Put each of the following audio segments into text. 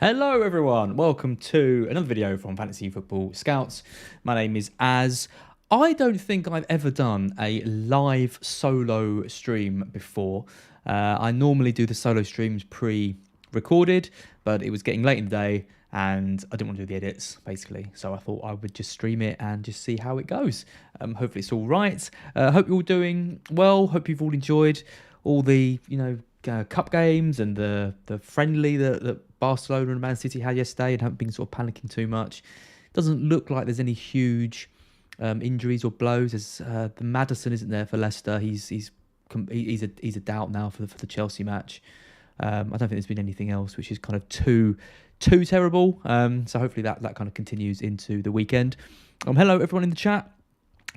Hello everyone, welcome to another video from Fantasy Football Scouts. My name is Az. I don't think I've ever done a live solo stream before. I normally do the solo streams pre-recorded, but it was getting late in the day and I didn't want to do the edits, basically. So I thought I would just stream it and just see how it goes. Hopefully it's all right. Hope you're all doing well. Hope you've all enjoyed all the, cup games and the friendly that Barcelona and Man City had yesterday, and haven't been sort of panicking too much. Doesn't look like there's any huge injuries or blows. As the Maddison isn't there for Leicester. He's a doubt now for the Chelsea match. I don't think there's been anything else which is kind of too terrible. So hopefully that kind of continues into the weekend. Hello everyone in the chat.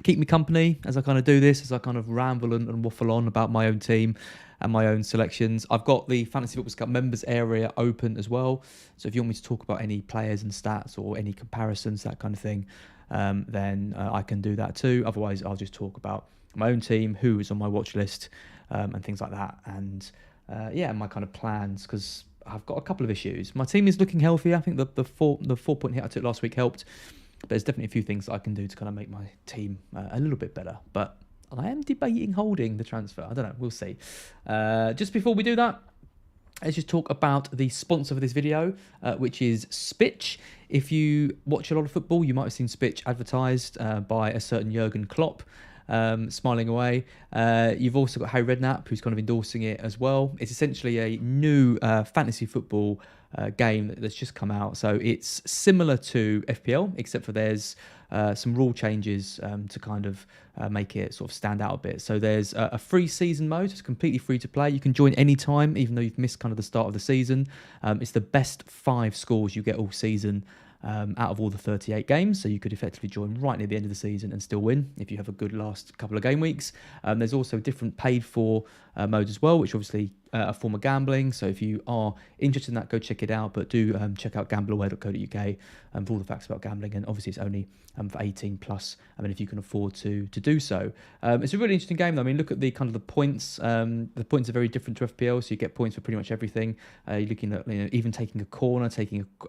Keep me company as I kind of do this, as I kind of ramble and waffle on about my own team and my own selections. I've got the Fantasy Football Scout members area open as well. So if you want me to talk about any players and stats or any comparisons, that kind of thing, then I can do that too. Otherwise, I'll just talk about my own team, who is on my watch list, and things like that. And my kind of plans, because I've got a couple of issues. My team is looking healthy. I think the 4-point hit I took last week helped. But there's definitely a few things I can do to kind of make my team a little bit better. But I am debating holding the transfer. I don't know. We'll see. Just before we do that, let's just talk about the sponsor for this video, which is Spitch. If you watch a lot of football, you might have seen Spitch advertised by a certain Jurgen Klopp. Smiling away. You've also got Harry Redknapp, who's kind of endorsing it as well. It's essentially a new fantasy football game that's just come out. So it's similar to FPL, except for there's some rule changes to kind of make it sort of stand out a bit. So there's a free season mode. It's completely free to play. You can join any time, even though you've missed kind of the start of the season. It's the best 5 scores you get all season out of all the 38 games, so you could effectively join right near the end of the season and still win if you have a good last couple of game weeks. There's also different paid for modes as well, which obviously a form of gambling, so if you are interested in that, go check it out. But do check out gambleaware.co.uk for all the facts about gambling, and obviously it's only for 18 plus. I mean, if you can afford to do so. It's a really interesting game though. I mean, look at the kind of the points. The points are very different to FPL, so you get points for pretty much everything. You're looking at even taking a corner,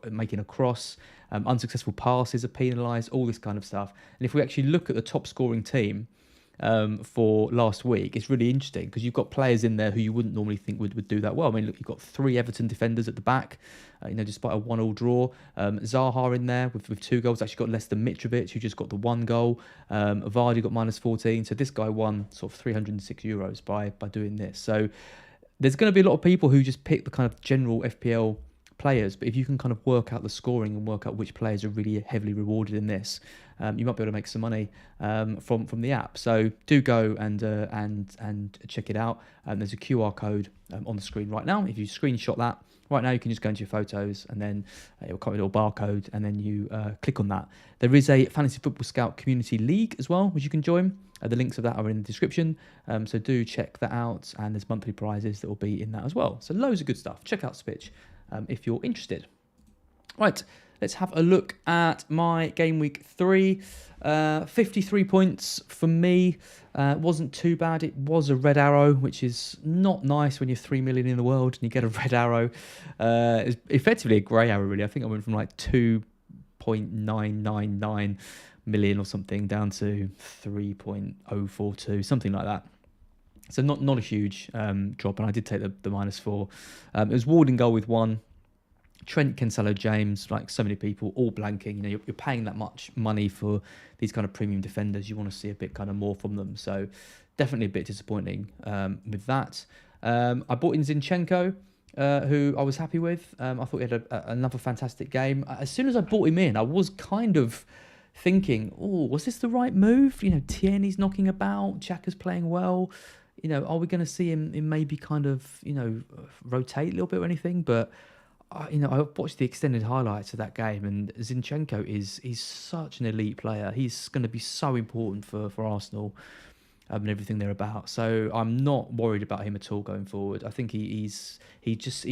making a cross. Unsuccessful passes are penalised, all this kind of stuff. And if we actually look at the top scoring team for last week, it's really interesting because you've got players in there who you wouldn't normally think would do that well. I mean, look, you've got 3 Everton defenders at the back, despite a 1-1 draw. Zaha in there with 2 goals, actually got less than Mitrovic, who just got the 1 goal. Vardy got -14. So this guy won sort of €306 by doing this. So there's going to be a lot of people who just pick the kind of general FPL players, but if you can kind of work out the scoring and work out which players are really heavily rewarded in this, you might be able to make some money from the app. So do go and check it out. There's a QR code on the screen right now. If you screenshot that right now, you can just go into your photos and then it will come with a little barcode, and then you click on that. There is a Fantasy Football Scout Community League as well, which you can join. The links of that are in the description, so do check that out, and there's monthly prizes that will be in that as well. So loads of good stuff. Check out Spitch if you're interested. Right, let's have a look at my Game Week 3. 53 points for me. Wasn't too bad. It was a red arrow, which is not nice when you're 3 million in the world and you get a red arrow. It's effectively a grey arrow, really. I think I went from like 2.999 million or something down to 3.042, something like that. So not a huge drop, and I did take the -4. It was Ward in goal with 1. Trent, Cancelo, James, like so many people, all blanking. You're paying that much money for these kind of premium defenders. You want to see a bit kind of more from them. So definitely a bit disappointing with that. I bought in Zinchenko, who I was happy with. I thought he had another fantastic game. As soon as I bought him in, I was kind of thinking, oh, was this the right move? Tierney's knocking about, Xhaka's playing well. Are we going to see him maybe kind of, rotate a little bit or anything? But, I watched the extended highlights of that game, and Zinchenko he's such an elite player. He's going to be so important for Arsenal and everything they're about. So I'm not worried about him at all going forward. I think he's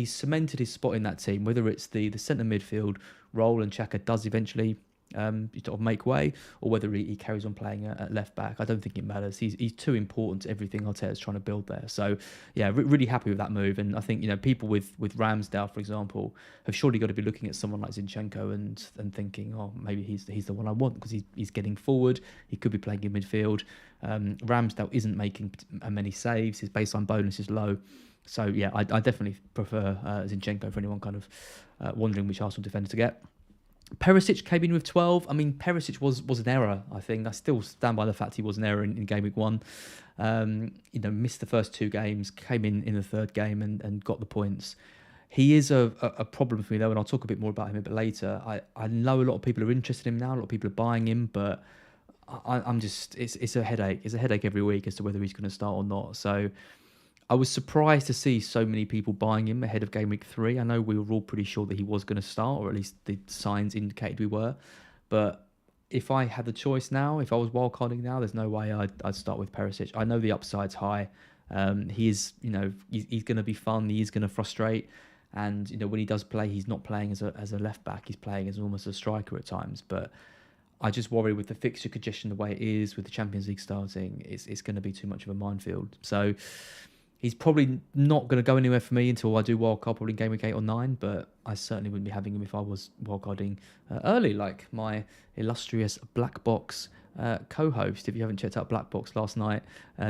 cemented his spot in that team, whether it's the centre midfield role, and Xhaka does eventually sort of make way, or whether he carries on playing at left back. I don't think it matters. He's too important to everything Arteta's trying to build there. So yeah, really happy with that move. And I think, you know, people with Ramsdale, for example, have surely got to be looking at someone like Zinchenko and thinking, oh, maybe he's the one I want, because he's getting forward. He could be playing in midfield. Ramsdale isn't making many saves. His baseline bonus is low. So yeah, I definitely prefer Zinchenko for anyone kind of wondering which Arsenal defender to get. Perisic came in with 12. I mean, Perisic was an error, I think. I still stand by the fact he was an error in Game Week 1. You know, missed the first 2 games, came in the third game and got the points. He is a problem for me, though, and I'll talk a bit more about him a bit later. I know a lot of people are interested in him now, a lot of people are buying him, but I'm just, it's a headache. It's a headache every week as to whether he's going to start or not. So I was surprised to see so many people buying him ahead of Game Week 3. I know we were all pretty sure that he was going to start, or at least the signs indicated we were. But if I had the choice now, if I was wildcarding now, there's no way I'd start with Perisic. I know the upside's high. He is, you know, he's going to be fun. He is going to frustrate. And, you know, when he does play, he's not playing as a left back. He's playing as almost a striker at times. But I just worry with the fixture congestion the way it is, with the Champions League starting, it's going to be too much of a minefield. So he's probably not going to go anywhere for me until I do wildcard, probably in Game Week 8 or 9, but I certainly wouldn't be having him if I was wildcarding early, like my illustrious Black Box co-host. If you haven't checked out Black Box last night,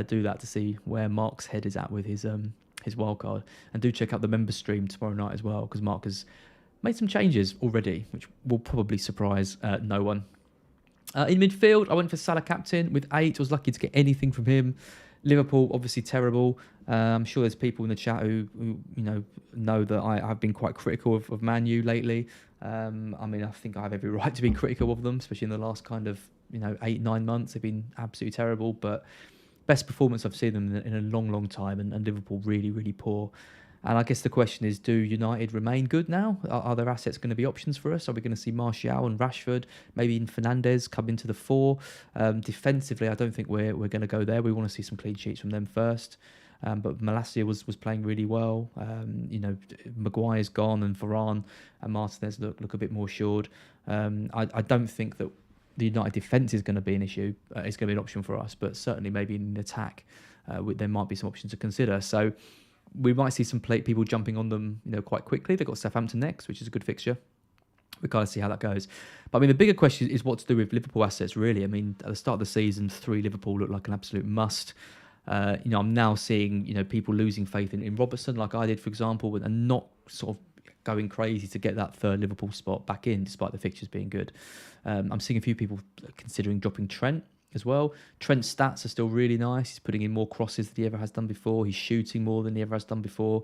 do that to see where Mark's head is at with his wildcard. And do check out the member stream tomorrow night as well, because Mark has made some changes already, which will probably surprise no one. In midfield, I went for Salah captain with 8. I was lucky to get anything from him. Liverpool, obviously terrible. I'm sure there's people in the chat who know that I've been quite critical of Man U lately. I mean, I think I have every right to be critical of them, especially in the last kind of 8-9 months. They've been absolutely terrible, but best performance I've seen them in a long time, and Liverpool really, really poor. And I guess the question is, do United remain good now? Are their assets going to be options for us? Are we going to see Martial and Rashford, maybe even Fernandes come into the fore? Defensively, I don't think we're going to go there. We want to see some clean sheets from them first. But Malacia was playing really well. Maguire's gone, and Varane and Martinez look a bit more assured. I don't think that the United defence is going to be an issue. It's going to be an option for us, but certainly maybe in the attack, there might be some options to consider. So we might see some people jumping on them, quite quickly. They've got Southampton next, which is a good fixture. We've got to see how that goes. But I mean, the bigger question is what to do with Liverpool assets, really. I mean, at the start of the season, 3 Liverpool looked like an absolute must. I'm now seeing, people losing faith in Robertson, like I did, for example, and not sort of going crazy to get that 3rd Liverpool spot back in, despite the fixtures being good. I'm seeing a few people considering dropping Trent as well. Trent's stats are still really nice. He's putting in more crosses than he ever has done before. He's shooting more than he ever has done before.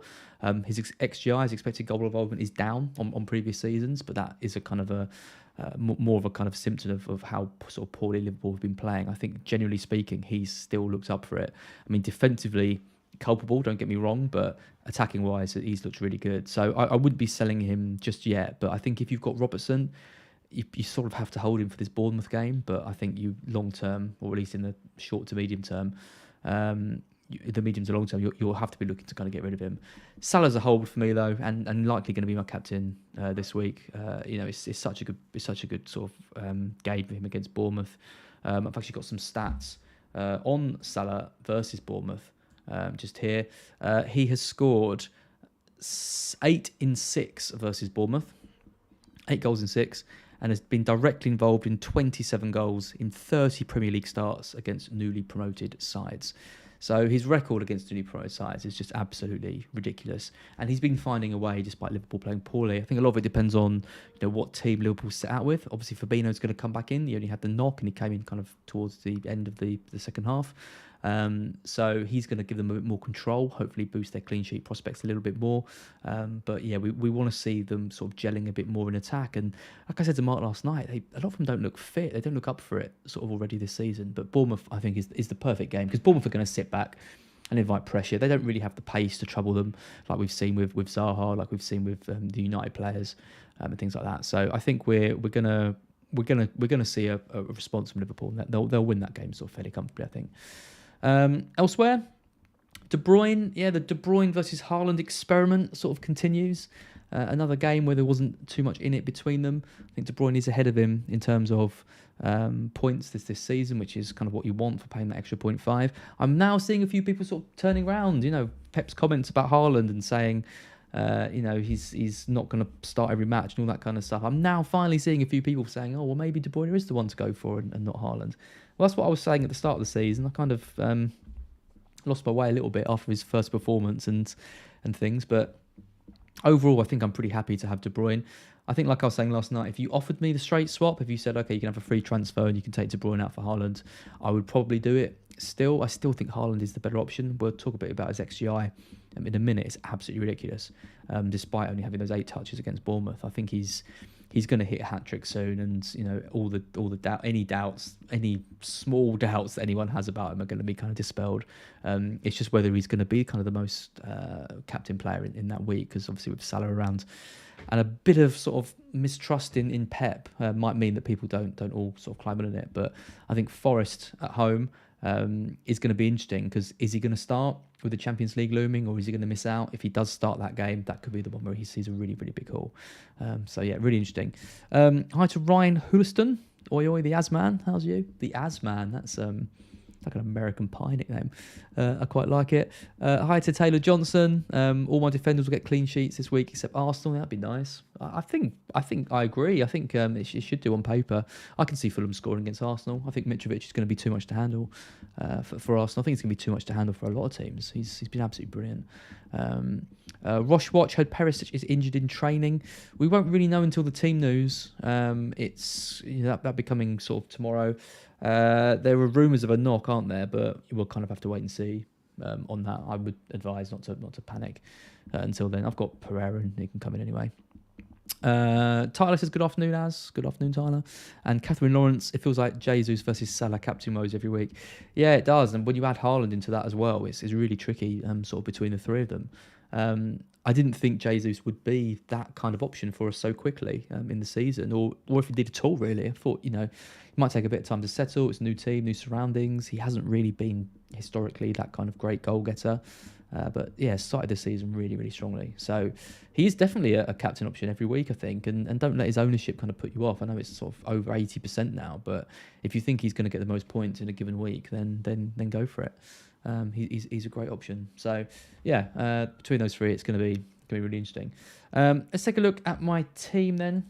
His XGI, his expected goal involvement, is down on previous seasons, but that is a kind of more of a kind of symptom of how sort of poorly Liverpool have been playing. I think, generally speaking, he still looks up for it. I mean, defensively culpable, don't get me wrong, but attacking wise, he's looked really good. So I wouldn't be selling him just yet, but I think if you've got Robertson, you sort of have to hold him for this Bournemouth game, but I think you long term, or at least in the short to medium term, the medium to long term, you'll have to be looking to kind of get rid of him. Salah's a hold for me though, and likely going to be my captain this week. It's such a good sort of game for him against Bournemouth. I've actually got some stats on Salah versus Bournemouth. Just here, he has scored 8 in 6 versus Bournemouth, 8 goals in 6. And has been directly involved in 27 goals in 30 Premier League starts against newly promoted sides. So his record against newly promoted sides is just absolutely ridiculous. And he's been finding a way despite Liverpool playing poorly. I think a lot of it depends on what team Liverpool set out with. Obviously, Fabinho's going to come back in. He only had the knock and he came in kind of towards the end of the second half. So he's going to give them a bit more control, hopefully boost their clean sheet prospects a little bit more. But yeah, we want to see them sort of gelling a bit more in attack. And like I said to Mark last night, a lot of them don't look fit. They don't look up for it sort of already this season. But Bournemouth, I think, is the perfect game, because Bournemouth are going to sit back and invite pressure. They don't really have the pace to trouble them, like we've seen with Zaha, like we've seen with the United players and things like that. So I think we're gonna see a response from Liverpool. They'll win that game sort of fairly comfortably, I think. Elsewhere, De Bruyne, the De Bruyne versus Haaland experiment sort of continues. Another game where there wasn't too much in it between them. I think De Bruyne is ahead of him in terms of points this season, which is kind of what you want for paying that extra 0.5. I'm now seeing a few people sort of turning around, Pep's comments about Haaland and saying, he's not going to start every match and all that kind of stuff. I'm now finally seeing a few people saying, oh, well, maybe De Bruyne is the one to go for and not Haaland. Well, that's what I was saying at the start of the season. I kind of lost my way a little bit after his first performance and things, but overall, I think I'm pretty happy to have De Bruyne. I think, like I was saying last night, if you offered me the straight swap, if you said, okay, you can have a free transfer and you can take De Bruyne out for Haaland, I would probably do it. I still think Haaland is the better option. We'll talk a bit about his XGI in a minute. It's absolutely ridiculous, despite only having those 8 touches against Bournemouth. I think he's going to hit a hat-trick soon, and all the doubt, any small doubts that anyone has about him are going to be kind of dispelled. It's just whether he's going to be kind of the most captain player in that week, because obviously with Salah around, and a bit of sort of mistrust in Pep might mean that people don't all sort of climb on it. But I think Forest at home is going to be interesting, because is he going to start with the Champions League looming, or is he going to miss out? If he does start that game, that could be the one where he sees a really, really big haul. So yeah, really interesting. Hi to Ryan Huliston. Oi, the Asman. How's you? The Asman. That's like an American Pie nickname. I quite like it. Hi to Taylor Johnson. All my defenders will get clean sheets this week except Arsenal. That'd be nice. I think I agree. I think it should do on paper. I can see Fulham scoring against Arsenal. I think Mitrovic is going to be too much to handle for Arsenal. I think it's going to be too much to handle for a lot of teams. He's been absolutely brilliant. Rosh Watch heard Perisic is injured in training. We won't really know until the team news. It's that becoming sort of tomorrow. There were rumours of a knock, aren't there? But we'll kind of have to wait and see on that. I would advise not to panic until then. I've got Pereira and he can come in anyway. Tyler says, good afternoon, Az. Good afternoon, Tyler. And Catherine Lawrence, it feels like Jesus versus Salah captain modes every week. Yeah, it does. And when you add Haaland into that as well, it's really tricky sort of between the three of them. I didn't think Jesus would be that kind of option for us so quickly in the season, or if he did at all, really. I thought, he might take a bit of time to settle. It's a new team, new surroundings. He hasn't really been historically that kind of great goal getter. But yeah, started the season really, really strongly. So he is definitely a captain option every week, I think. And don't let his ownership kind of put you off. I know it's sort of over 80% now, but if you think he's going to get the most points in a given week, then go for it. He's a great option. So yeah, between those three, it's going to be really interesting. Let's take a look at my team then.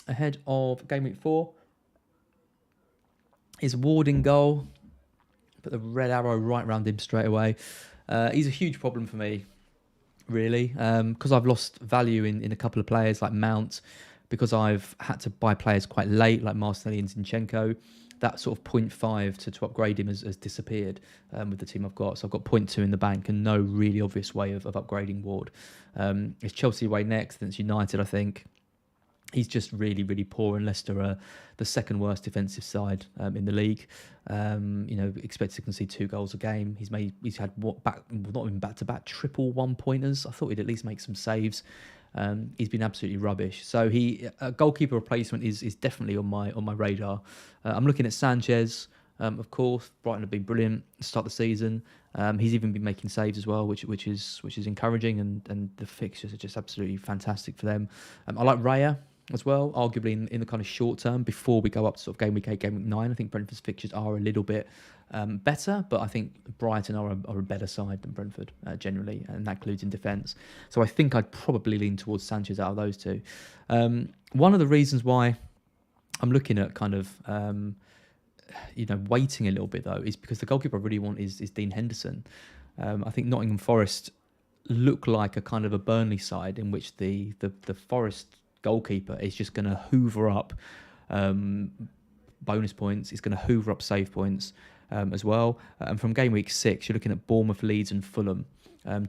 Ahead of Gameweek 4 is Ward in goal. Put the red arrow right around him straight away. He's a huge problem for me, really, because I've lost value in a couple of players like Mount, because I've had to buy players quite late like Martinelli and Zinchenko. That sort of 0.5 to upgrade him has disappeared with the team I've got. So I've got 0.2 in the bank and no really obvious way of upgrading Ward. It's Chelsea away next, then it's United, I think. He's just really, really poor, and Leicester are the second worst defensive side in the league. Expected to concede 2 goals a game. He's had not even back-to-back triple 1-pointers. I thought he'd at least make some saves. He's been absolutely rubbish. So a goalkeeper replacement is definitely on my radar. I'm looking at Sanchez, of course. Brighton have been brilliant to start the season. He's even been making saves as well, which is encouraging, and the fixtures are just absolutely fantastic for them. I like Raya as well, arguably in the kind of short term before we go up to sort of game week 8, game week 9. I think Brentford's fixtures are a little bit better, but I think Brighton are a better side than Brentford generally, and that includes in defence. So I think I'd probably lean towards Sanchez out of those two. One of the reasons why I'm looking at kind of waiting a little bit though is because the goalkeeper I really want is Dean Henderson. I think Nottingham Forest look like a kind of a Burnley side in which the Forest goalkeeper is just going to hoover up bonus points. It's going to hoover up save points as well. And from game week 6, you're looking at Bournemouth, Leeds, and Fulham,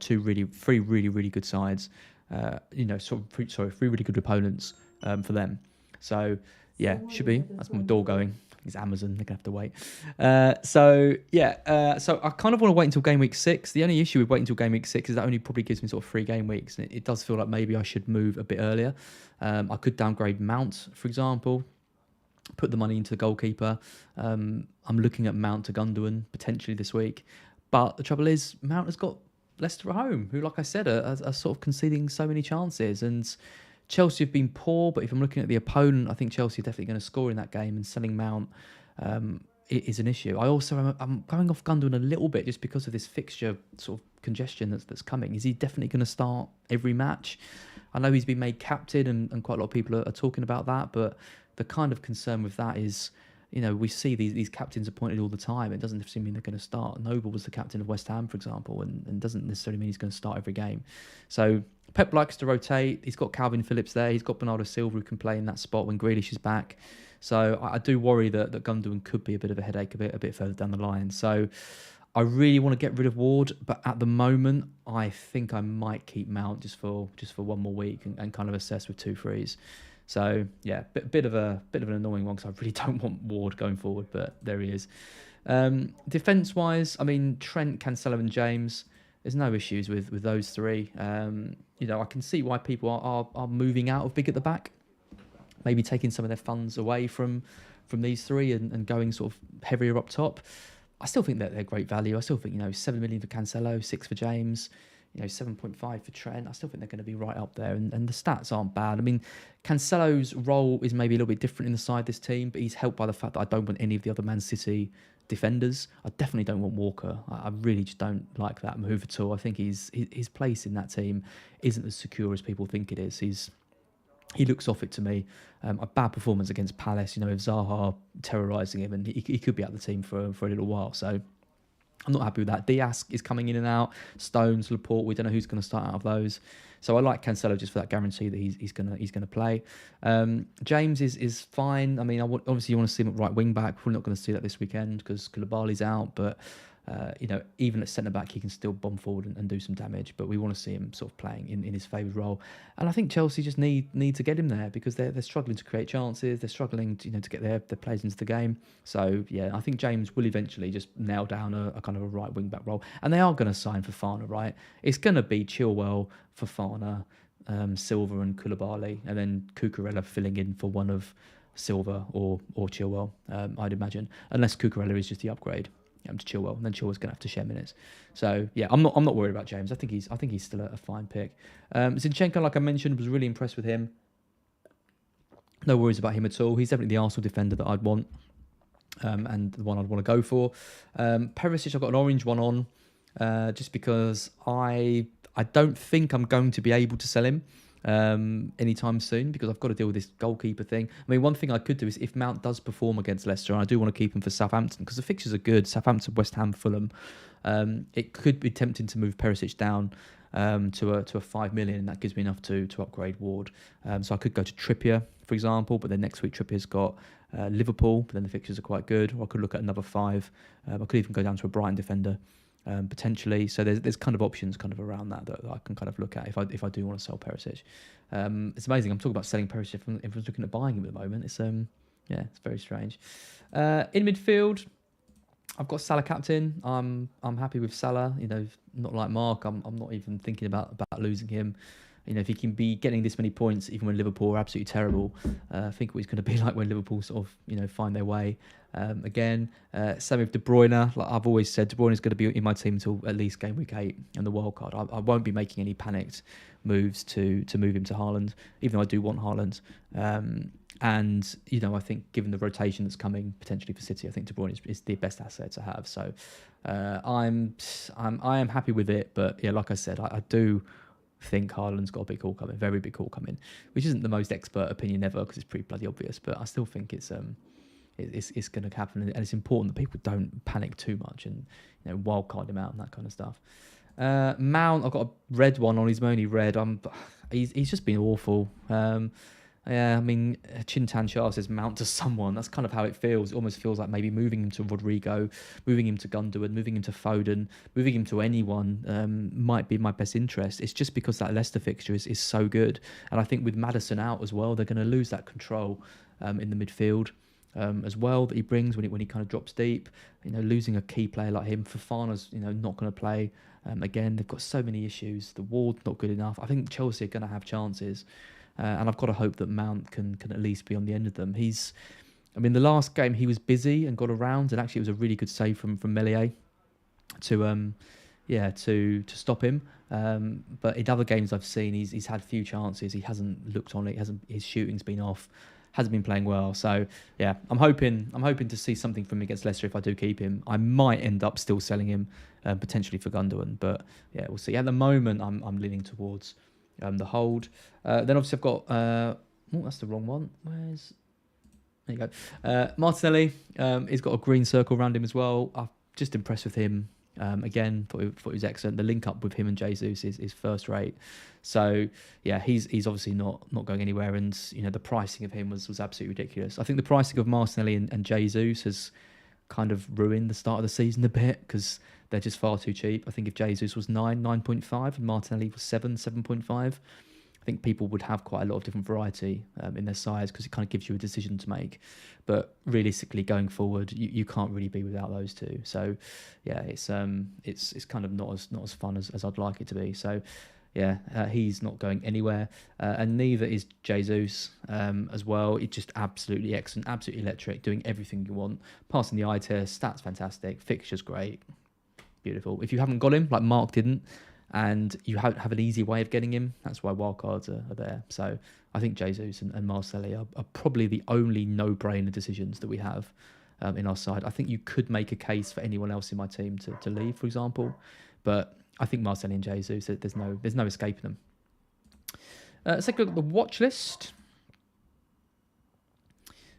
three really, really good sides. Three really good opponents for them. So yeah, should be. That's my door going. It's Amazon. They're gonna have to wait. So I kind of want to wait until game week 6. The only issue with waiting until game week 6 is that only probably gives me sort of 3 game weeks, and it does feel like maybe I should move a bit earlier. I could downgrade Mount, for example, put the money into the goalkeeper. I'm looking at Mount to Gundogan potentially this week, but the trouble is Mount has got Leicester at home, who, like I said, are sort of conceding so many chances. And Chelsea have been poor, but if I'm looking at the opponent, I think Chelsea are definitely going to score in that game, and selling Mount is an issue. I'm going off Gundogan a little bit just because of this fixture sort of congestion that's coming. Is he definitely going to start every match? I know he's been made captain, and quite a lot of people are talking about that, but the kind of concern with that is, we see these captains appointed all the time. It doesn't necessarily mean they're going to start. Noble was the captain of West Ham, for example, and doesn't necessarily mean he's going to start every game. So Pep likes to rotate. He's got Calvin Phillips there. He's got Bernardo Silva who can play in that spot when Grealish is back. So I do worry that Gundogan could be a bit of a headache a bit further down the line. So I really want to get rid of Ward, but at the moment, I think I might keep Mount just for one more week and kind of assess with 2 frees. So yeah, bit of an annoying one because I really don't want Ward going forward, but there he is. Defence wise, I mean, Trent, Cancelo, and James. There's no issues with those 3. I can see why people are moving out of big at the back, maybe taking some of their funds away from these 3 and going sort of heavier up top. I still think that they're great value. I still think 7 million for Cancelo, 6 for James. 7.5 for Trent. I still think they're going to be right up there, and the stats aren't bad. I mean, Cancelo's role is maybe a little bit different in the side this team, but he's helped by the fact that I don't want any of the other Man City defenders. I definitely don't want Walker. I really just don't like that move at all. I think his place in that team isn't as secure as people think it is. He looks off it to me. A bad performance against Palace, with Zaha terrorising him, and he could be out of the team for a little while. So I'm not happy with that. Diaz is coming in and out. Stones, Laporte, we don't know who's going to start out of those. So I like Cancelo just for that guarantee that he's gonna play. James is fine. I mean, obviously you want to see him at right wing back. We're not going to see that this weekend because Koulibaly's out, but even at centre back, he can still bomb forward and do some damage. But we want to see him sort of playing in his favoured role. And I think Chelsea just need to get him there because they're struggling to create chances. They're struggling to get their players into the game. So yeah, I think James will eventually just nail down a kind of a right wing back role. And they are going to sign Fofana, right? It's going to be Chilwell, Fofana, Silva, and Koulibaly, and then Cucurella filling in for one of Silva or Chilwell. I'd imagine, unless Cucurella is just the upgrade to Chilwell, and then Chilwell's going to have to share minutes. So yeah, I'm not worried about James. I think he's still a fine pick. Zinchenko, like I mentioned, was really impressed with him. No worries about him at all. He's definitely the Arsenal defender that I'd want, and the one I'd want to go for. Perisic, I've got an orange one on, just because I don't think I'm going to be able to sell him anytime soon because I've got to deal with this goalkeeper thing. I mean, one thing I could do is if Mount does perform against Leicester, and I do want to keep him for Southampton because the fixtures are good, Southampton, West Ham, Fulham, it could be tempting to move Perisic down to a 5 million, and that gives me enough to upgrade Ward. So I could go to Trippier, for example, but then next week Trippier's got Liverpool, but then the fixtures are quite good. Or I could look at another 5. I could even go down to a Brighton defender. Potentially, so there's kind of options kind of around that I can kind of look at if I do want to sell Perisic. It's amazing. I'm talking about selling Perisic if everyone's looking at buying him at the moment. It's it's very strange. In midfield, I've got Salah captain. I'm happy with Salah. Not like Mark. I'm not even thinking about losing him. If he can be getting this many points, even when Liverpool are absolutely terrible, I think what he's going to be like when Liverpool sort of, find their way. Again, same with De Bruyne. Like I've always said, De Bruyne is going to be in my team until at least game week 8 and the wild card. I won't be making any panicked moves to move him to Haaland, even though I do want Haaland. And I think given the rotation that's coming potentially for City, I think De Bruyne is the best asset to have. So I am happy with it. But yeah, like I said, I do think Haaland's got a big call coming, very big call coming, which isn't the most expert opinion ever because it's pretty bloody obvious. But I still think it's going to happen, and it's important that people don't panic too much and wild card him out and that kind of stuff. Mount, I've got a red one on. He's only red. He's just been awful. Yeah, I mean, Chintan Shah says Mount to someone. That's kind of how it feels. It almost feels like maybe moving him to Rodrigo, moving him to Gundogan, moving him to Foden, moving him to anyone might be my best interest. It's just because that Leicester fixture is so good. And I think with Maddison out as well, they're going to lose that control in the midfield as well that he brings when he kind of drops deep. Losing a key player like him, Fofana's not going to play. Again, they've got so many issues. The Ward's not good enough. I think Chelsea are going to have chances. And I've got to hope that Mount can at least be on the end of them. The last game he was busy and got around, and actually it was a really good save from Meslier to to stop him. But in other games I've seen, he's had few chances. He hasn't looked on it. His shooting's been off. Hasn't been playing well. So yeah, I'm hoping to see something from him against Leicester if I do keep him. I might end up still selling him potentially for Gundogan, but yeah, we'll see. At the moment, I'm leaning towards the hold. Then obviously I've got that's the wrong one. There you go. Martinelli. He's got a green circle around him as well. I'm just impressed with him. Again, thought he was excellent. The link up with him and Jesus is first rate. So yeah, he's obviously not going anywhere. And the pricing of him was absolutely ridiculous. I think the pricing of Martinelli and Jesus has kind of ruined the start of the season a bit because they're just far too cheap. I think if Jesus was 9.5 and Martinelli was 7.5, I think people would have quite a lot of different variety in their size because it kind of gives you a decision to make. But realistically, going forward, you can't really be without those two. So yeah, it's kind of not as fun as I'd like it to be. So yeah, he's not going anywhere, and neither is Jesus as well. It's just absolutely excellent, absolutely electric, doing everything you want, passing the eye test, stats fantastic, fixtures great, beautiful. If you haven't got him, like Mark didn't, and you have an easy way of getting him, that's why wildcards are there. So I think Jesus and Marcelli are probably the only no-brainer decisions that we have in our side. I think you could make a case for anyone else in my team to leave, for example, but I think Marcelli and Jesus, there's no escaping them. Let's take a look at the watch list.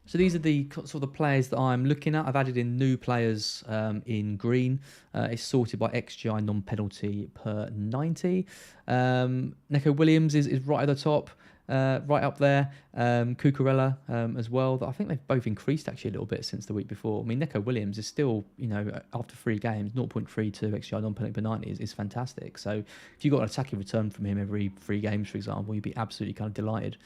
So these are the sort of the players that I'm looking at. I've added in new players in green. It's sorted by XGI non-penalty per 90. Neco Williams is right at the top, right up there. Cucurella as well. I think they've both increased actually a little bit since the week before. I mean, Neco Williams is still, after 3 games, 0.32 XGI non-penalty per 90 is fantastic. So if you got an attacking return from him every 3 games, for example, you'd be absolutely kind of delighted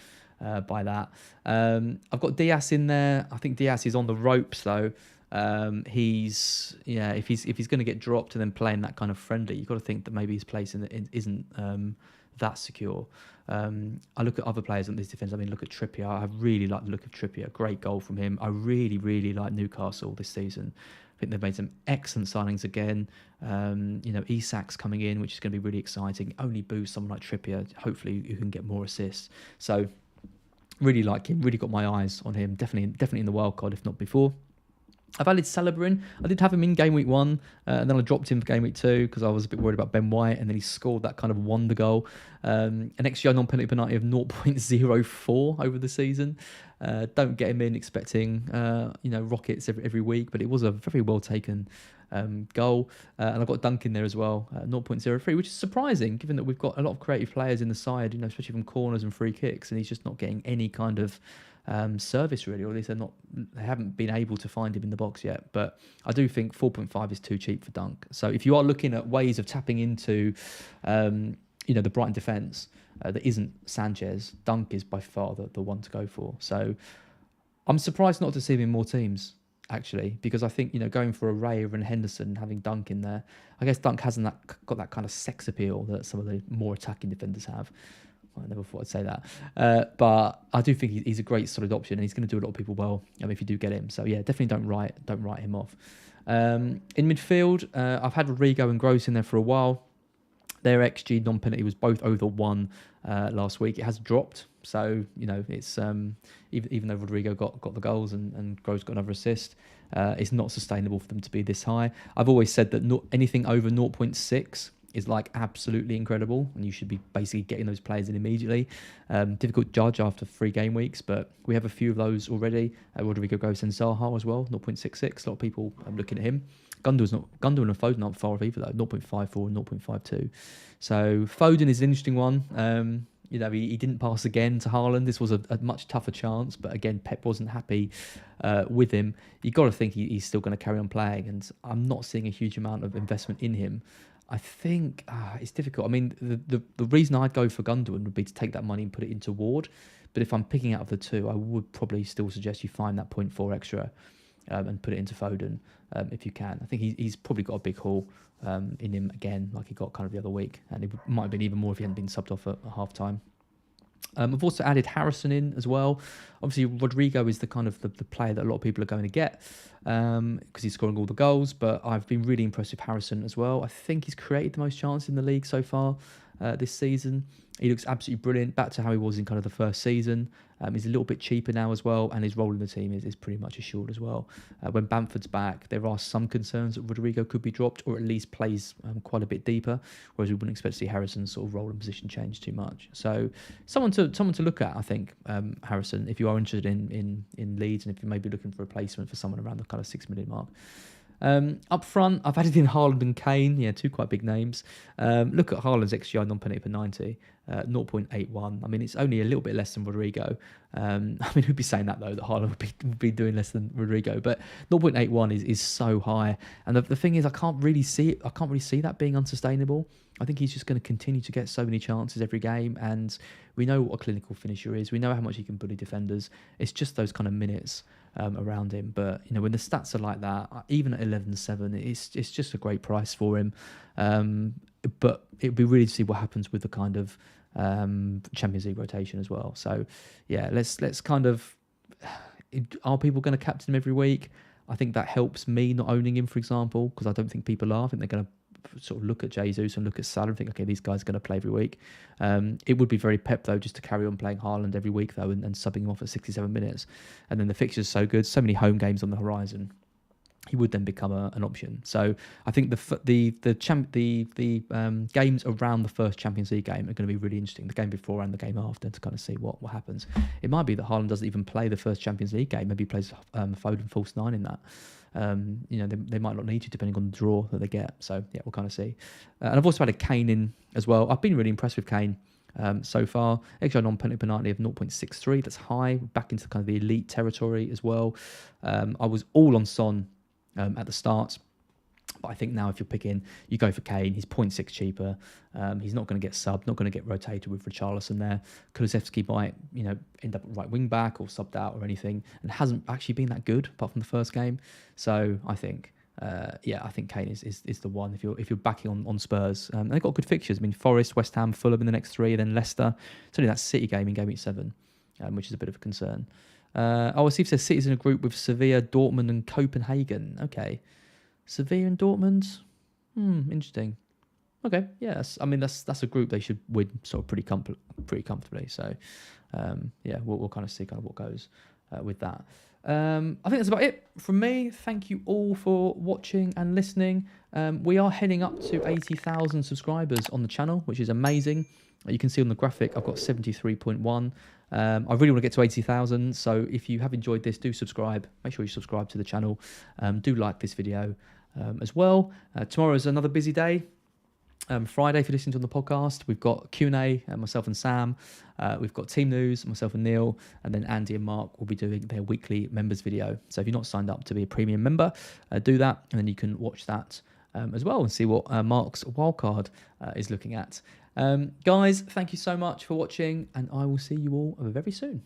by that. I've got Diaz in there. I think Diaz is on the ropes though. If he's going to get dropped and then playing that kind of friendly, you've got to think that maybe his place isn't that secure. I look at other players on this defence. I mean, look at Trippier. I really like the look of Trippier. Great goal from him. I really, really like Newcastle this season. I think they've made some excellent signings again. Isak's coming in, which is going to be really exciting. Only boost someone like Trippier. Hopefully, you can get more assists. So, really like him. Really got my eyes on him. Definitely in the wild card, if not before. I've added Saliba in. I did have him in game week 1, and then I dropped him for game week 2 because I was a bit worried about Ben White, and then he scored that kind of wonder goal. An XGI non-penalty penalty of 0.04 over the season. Don't get him in expecting rockets every week, but it was a very well taken goal. And I've got Dunk in there as well, 0.03, which is surprising given that we've got a lot of creative players in the side, especially from corners and free kicks, and he's just not getting any kind of service really, or at least they haven't been able to find him in the box yet. But I do think 4.5 is too cheap for Dunk. So if you are looking at ways of tapping into the Brighton defence that isn't Sanchez, Dunk is by far the one to go for. So I'm surprised not to see him in more teams actually, because I think going for a Raya and Henderson, having Dunk in there, I guess Dunk hasn't got that kind of sex appeal that some of the more attacking defenders have. I never thought I'd say that, but I do think he's a great solid option, and he's going to do a lot of people well if you do get him. So yeah, definitely don't write him off. In midfield, I've had Rodrigo and Gross in there for a while. Their XG non-penalty was both over 1 last week. It has dropped, so it's even though Rodrigo got the goals and Gross got another assist, it's not sustainable for them to be this high. I've always said that anything over 0.6 is like absolutely incredible, and you should be basically getting those players in immediately. Difficult to judge after 3 game weeks, but we have a few of those already. Rodrigo Gross and Zaha as well, 0.66. A lot of people looking at him. Gundogan and Foden aren't far off either though, 0.54 and 0.52. So Foden is an interesting one. He didn't pass again to Haaland. This was a much tougher chance, but again, Pep wasn't happy with him. You've got to think he's still going to carry on playing, and I'm not seeing a huge amount of investment in him. I think it's difficult. I mean, the reason I'd go for Gundogan would be to take that money and put it into Ward. But if I'm picking out of the two, I would probably still suggest you find that 0.4 extra and put it into Foden if you can. I think he's probably got a big haul in him again, like he got kind of the other week. And it might have been even more if he hadn't been subbed off at half time. I've also added Harrison in as well. Obviously, Rodrigo is the kind of the player that a lot of people are going to get because he's scoring all the goals. But I've been really impressed with Harrison as well. I think he's created the most chances in the league so far this season. He looks absolutely brilliant, back to how he was in kind of the first season. He's a little bit cheaper now as well, and his role in the team is pretty much assured as well. When Bamford's back, there are some concerns that Rodrigo could be dropped, or at least plays quite a bit deeper, whereas we wouldn't expect to see Harrison's sort of role and position change too much. So someone to look at, I think, Harrison, if you are interested in Leeds, and if you may be looking for a replacement for someone around the kind of 6 million mark. Up front, I've added in Haaland and Kane. Yeah, two quite big names. Look at Haaland's XGI non-penalty per 90, 0.81. I mean, it's only a little bit less than Rodrigo. I mean, who'd be saying that, though, that Haaland would be doing less than Rodrigo? But 0.81 is so high. And the thing is, I can't really see that being unsustainable. I think he's just going to continue to get so many chances every game. And we know what a clinical finisher is. We know how much he can bully defenders. It's just those kind of minutes around him. But, you know, when the stats are like that, even at 11.7, it's just a great price for him. But it'd be really to see what happens with the kind of Champions League rotation as well. So, yeah, let's kind of... Are people going to captain him every week? I think that helps me not owning him, for example, because I don't think people are. I think they're going to sort of look at Jesus and look at Salah and think, okay, these guys are going to play every week. It would be very pep, though, just to carry on playing Haaland every week, though, and subbing him off at 67 minutes. And then the fixture's so good, so many home games on the horizon, he would then become an option. So I think the games around the first Champions League game are going to be really interesting. The game before and the game after, to kind of see what happens. It might be that Haaland doesn't even play the first Champions League game. Maybe he plays Foden false 9 in that. You know, they might not need to, depending on the draw that they get. So yeah, we'll kind of see. And I've also added Kane in as well. I've been really impressed with Kane so far. XG non-penalty penalty of 0.63. That's high. Back into kind of the elite territory as well. I was all on Son at the start, but I think now if you're picking, you go for Kane. He's 0.6 cheaper. He's not going to get subbed, not going to get rotated with Richarlison there. Kulusevski might, you know, end up at right wing back or subbed out or anything, and hasn't actually been that good apart from the first game. So I think, I think Kane is the one if you're backing on Spurs. They've got good fixtures. I mean, Forest, West Ham, Fulham in the next 3, then Leicester. It's only that City game in Game Week 7, which is a bit of a concern. I see if there's City's in a group with Sevilla, Dortmund, and Copenhagen. Okay, Sevilla and Dortmund. Interesting. Okay, yes. I mean, that's a group they should win sort of pretty comfortably. So, we'll kind of see kind of what goes with that. I think that's about it from me. Thank you all for watching and listening. We are heading up to 80,000 subscribers on the channel, which is amazing. You can see on the graphic, I've got 73.1. I really want to get to 80,000. So if you have enjoyed this, do subscribe. Make sure you subscribe to the channel. Do like this video as well. Tomorrow is another busy day. Friday, if you're listening to on the podcast, we've got Q&A, myself and Sam. We've got team news, myself and Neil, and then Andy and Mark will be doing their weekly members video. So if you're not signed up to be a premium member, do that, and then you can watch that as well and see what Mark's wildcard is looking at. Guys, thank you so much for watching, and I will see you all very soon.